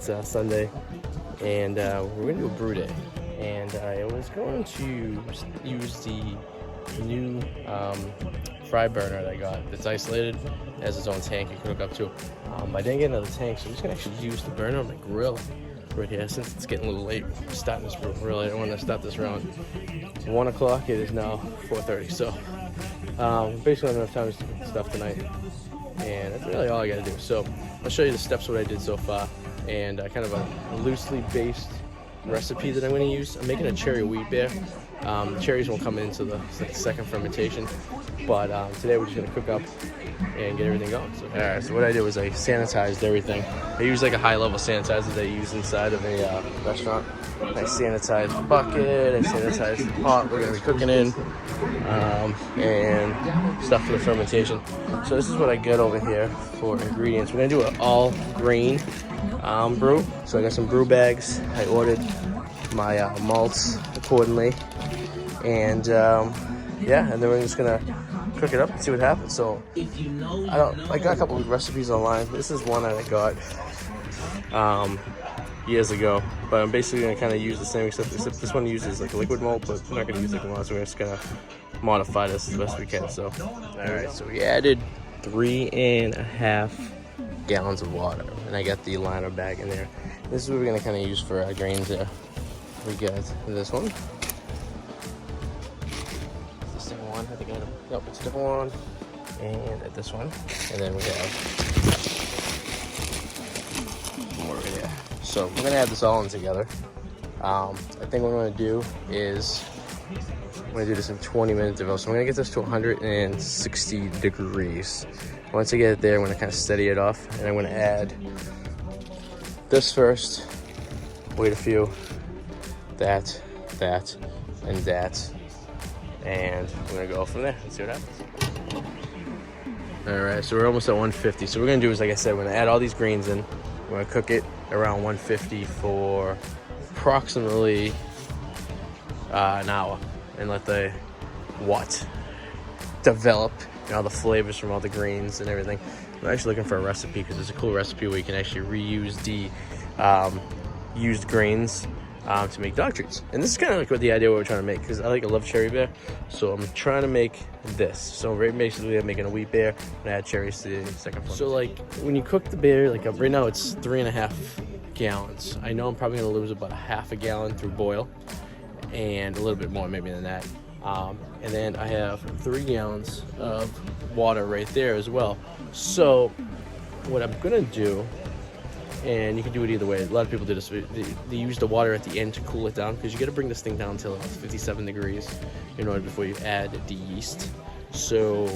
It's Sunday, and we're gonna do a brew day. And I was going to use the new fry burner that I got. That's isolated, it has its own tank you can hook up to. I didn't get another tank, so I'm just gonna actually use the burner on my grill right here. Since it's getting a little late, I'm starting this real late. I want to start this around 1 o'clock. It is now 4:30, so basically I don't have time to do stuff tonight, and that's really all I gotta do. So I'll show you the steps what I did so far, and kind of a loosely based recipe that I'm going to use. I'm making a cherry wheat beer. Cherries won't come into the second fermentation, but today we're just going to cook up and get everything going. So, alright, so what I did was I sanitized everything. I use like a high-level sanitizer that I use inside of a restaurant. I sanitized the bucket, I sanitized the pot we're going to be cooking in, and stuff for the fermentation. So this is what I got over here for ingredients. We're going to do an all-grain brew. So I got some brew bags. I ordered my malts accordingly, and yeah, and then we're just gonna cook it up and see what happens. So I got a couple of recipes online. This is one that I got years ago, but I'm basically gonna kind of use the same, except this one uses like liquid malt, but we're not gonna use liquid malt, so we're just gonna modify this as best we can. So all right, so we added 3.5 gallons of water, and I got the liner bag in there. This is what we're gonna kind of use for our grains there. We got this one. This same one, I think I got nope, it's a different one. And this one. And then we have more right here. So we're gonna add this all in together. I think what I'm gonna do is I'm gonna do this in 20 minutes interval. So I'm gonna get this to 160 degrees. Once I get it there, I'm gonna kind of steady it off, and I'm gonna add this first. Wait a few. That, and that. And we're gonna go from there and see what happens. All right, so we're almost at 150. So what we're gonna do is, like I said, we're gonna add all these greens in. We're gonna cook it around 150 for approximately an hour, and let the develop, you know, all the flavors from all the greens and everything. I'm actually looking for a recipe because it's a cool recipe where you can actually reuse the used grains to make dog treats. And this is kind of like what the idea what we're trying to make, because I love cherry beer, so I'm trying to make this. So basically I'm making a wheat beer and add cherries to the second one. So like when you cook the beer, like right now it's 3.5 gallons. I know I'm probably gonna lose about 1/2 gallon through boil, and a little bit more maybe than that. And then I have 3 gallons of water right there as well. So what I'm gonna do, and you can do it either way. A lot of people do this. They use the water at the end to cool it down, because you got to bring this thing down to like 57 degrees in order before you add the yeast. So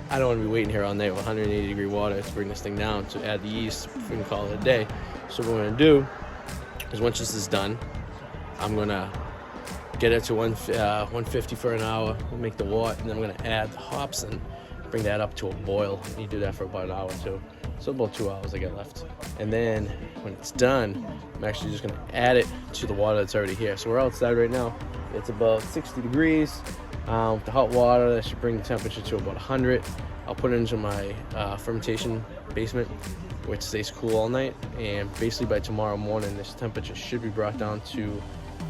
I don't want to be waiting here all night with 180 degree water to bring this thing down to add the yeast. We can call it a day. So what we're gonna do is, once this is done, I'm gonna get it to 150 for an hour. We'll make the wort, and then I'm gonna add the hops and bring that up to a boil. You do that for about an hour or two. So about 2 hours I got left. And then when it's done, I'm actually just gonna add it to the water that's already here. So we're outside right now. It's about 60 degrees. With the hot water, that should bring the temperature to about 100. I'll put it into my fermentation basement, which stays cool all night. And basically by tomorrow morning, this temperature should be brought down to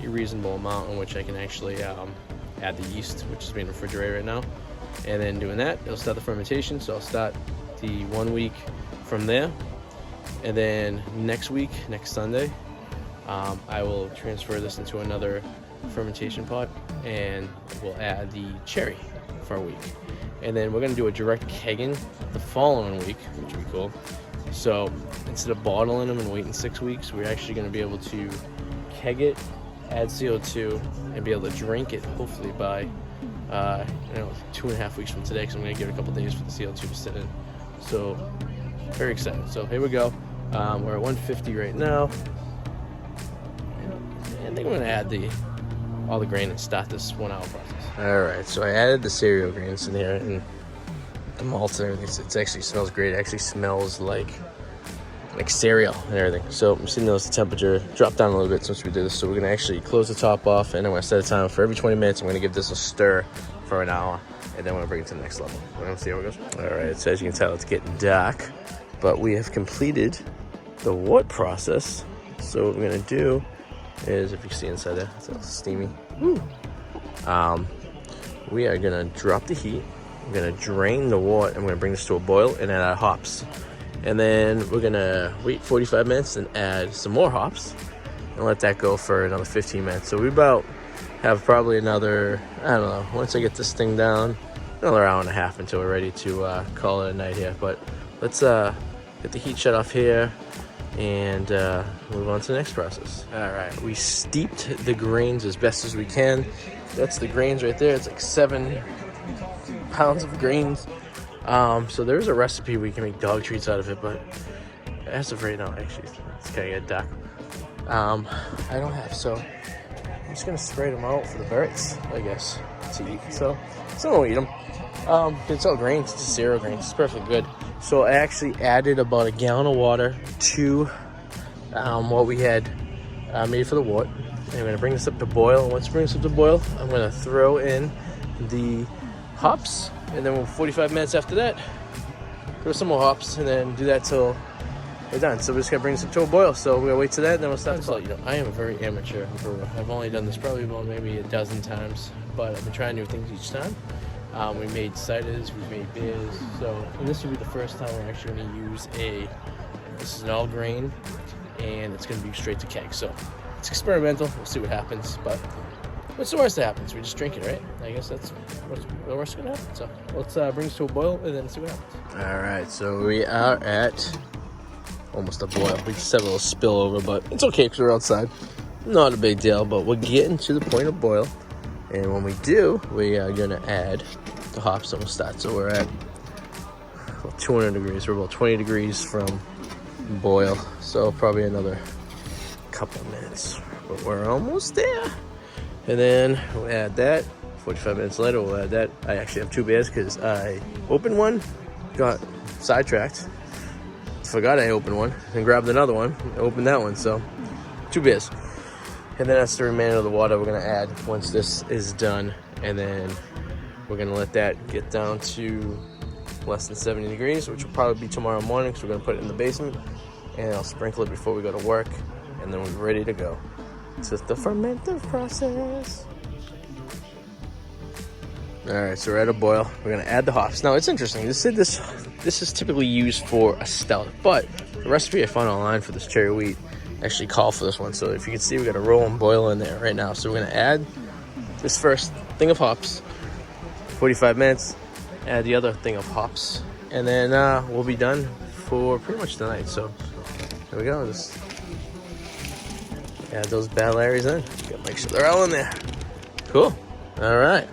a reasonable amount in which I can actually add the yeast, which is being refrigerated right now. And then doing that, it'll start the fermentation. So I'll start the 1 week from there, and then next Sunday, I will transfer this into another fermentation pot, and we'll add the cherry for a week. And then we're gonna do a direct kegging the following week, which would be cool. So instead of bottling them and waiting 6 weeks, we're actually gonna be able to keg it, add CO2, and be able to drink it hopefully by 2.5 weeks from today, because I'm gonna give it a couple days for the CO2 to sit in. So very excited. So here we go. We're at 150 right now. And I think I'm gonna add all the grain and start this 1 hour process. All right, so I added the cereal grains in here and the malts and everything. It actually smells great. It actually smells like cereal and everything. So I'm seeing those, the temperature dropped down a little bit since we did this. So we're gonna actually close the top off, and I'm gonna set a timer for every 20 minutes. I'm gonna give this a stir for an hour, and then we're gonna bring it to the next level. We're gonna see how it goes. All right, so as you can tell, it's getting dark, but we have completed the wort process. So what we're gonna do is, if you see inside there, it's all steamy. Woo. We are gonna drop the heat. We're gonna drain the wort, and we're gonna bring this to a boil and add our hops. And then we're gonna wait 45 minutes and add some more hops and let that go for another 15 minutes. So we about have probably another, I don't know, once I get this thing down, another hour and a half until we're ready to call it a night here. But let's get the heat shut off here and move on to the next process. All right, we steeped the grains as best as we can. That's the grains right there. It's like 7 pounds of grains. So there's a recipe we can make dog treats out of it, but as of right now, actually, it's kind of dark. I don't have, so I'm just gonna spread them out for the birds, I guess, to eat. So someone will eat them. It's all grains, it's 0 grains. It's perfectly good. So I actually added about a gallon of water to what we had made for the wort. And I'm gonna bring this up to boil. And once it brings up to boil, I'm gonna throw in the hops, and then 45 minutes after that, throw some more hops, and then do that till we're done. So we're just gonna bring this up to a boil. So we're gonna wait till that, and then we'll start. So, you know, I am a very amateur brewer. I've only done this probably about maybe a dozen times, but I've been trying new things each time. We made ciders, we made beers. So this will be the first time we're actually gonna use this is an all grain, and it's gonna be straight to keg. So it's experimental. We'll see what happens, but what's the worst that happens? We just drink it, right? I guess that's what's the worst gonna happen. So let's bring this to a boil and then see what happens. All right, so we are at almost a boil. We just have a little spillover, but it's okay because we're outside. Not a big deal, but we're getting to the point of boil. And when we do, we are gonna add the hops and we'll start. So we're at 200 degrees. We're about 20 degrees from boil. So probably another couple minutes, but we're almost there. And then we'll add that. 45 minutes later, we'll add that. I actually have 2 beers because I opened one, got sidetracked, forgot I opened one, and grabbed another one, opened that one. So 2 beers. And then that's the remainder of the water we're gonna add once this is done. And then we're gonna let that get down to less than 70 degrees, which will probably be tomorrow morning because we're gonna put it in the basement. And I'll sprinkle it before we go to work. And then we're ready to go. It's just the fermentive process. All right, so we're at a boil. We're gonna add the hops. Now it's interesting. This is typically used for a stout, but the recipe I found online for this cherry wheat actually called for this one. So if you can see, we got a roll and boil in there right now. So we're gonna add this first thing of hops. 45 minutes. Add the other thing of hops, and then we'll be done for pretty much the night. So there we go. Just add those bad Larrys in. Gotta make sure they're all in there. Cool. All right.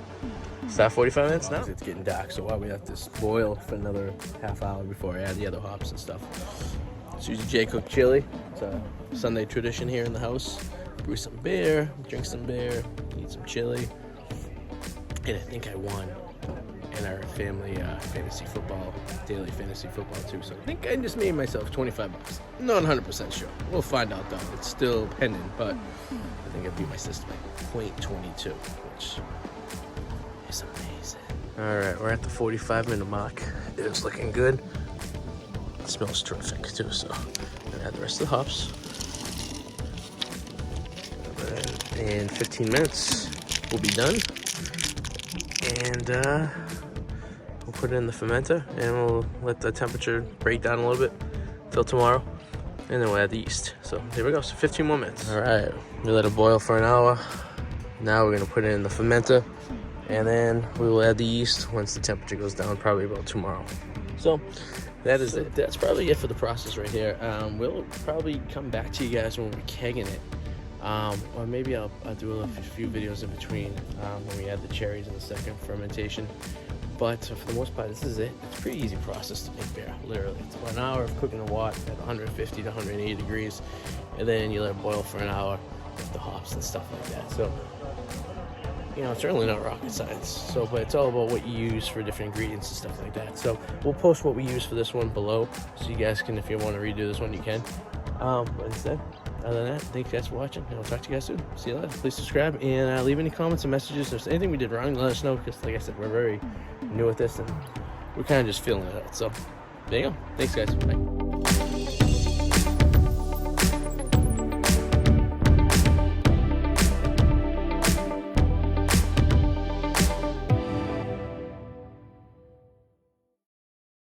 Start 45 minutes now. It's getting dark, so while we have this boil for another half hour before I add the other hops and stuff. Suzi J cooked chili. It's a Sunday tradition here in the house. Brew some beer, drink some beer, eat some chili. And I think I won in our family fantasy football, daily fantasy football too. So I think I just made myself 25 bucks. Not 100% sure. We'll find out though. It's still pending, but I think I beat my sister by 0.22, which is amazing. All right, we're at the 45-minute mark. It's looking good. It smells terrific too, so I'm gonna add the rest of the hops. In 15 minutes, we'll be done. And we'll put it in the fermenter and we'll let the temperature break down a little bit till tomorrow. And then we'll add the yeast. So here we go, so 15 more minutes. All right, we let it boil for an hour. Now we're gonna put it in the fermenter and then we will add the yeast once the temperature goes down, probably about tomorrow. So that is it. That's probably it for the process right here. We'll probably come back to you guys when we're kegging it. Or maybe I'll do a few videos in between when we add the cherries in the second fermentation. But for the most part, this is it. It's a pretty easy process to make beer, literally. It's about an hour of cooking the wort at 150 to 180 degrees. And then you let it boil for an hour with the hops and stuff like that. So, you know, it's certainly not rocket science. So, but it's all about what you use for different ingredients and stuff like that. So we'll post what we use for this one below. So you guys can, if you want to redo this one, you can. But instead, other than that, thank you guys for watching, and I'll talk to you guys soon. See you later. Please subscribe and leave any comments and messages. If there's anything we did wrong, let us know, because like I said, we're very new at this and we're kind of just feeling it out. So there you go. Thanks guys. Bye.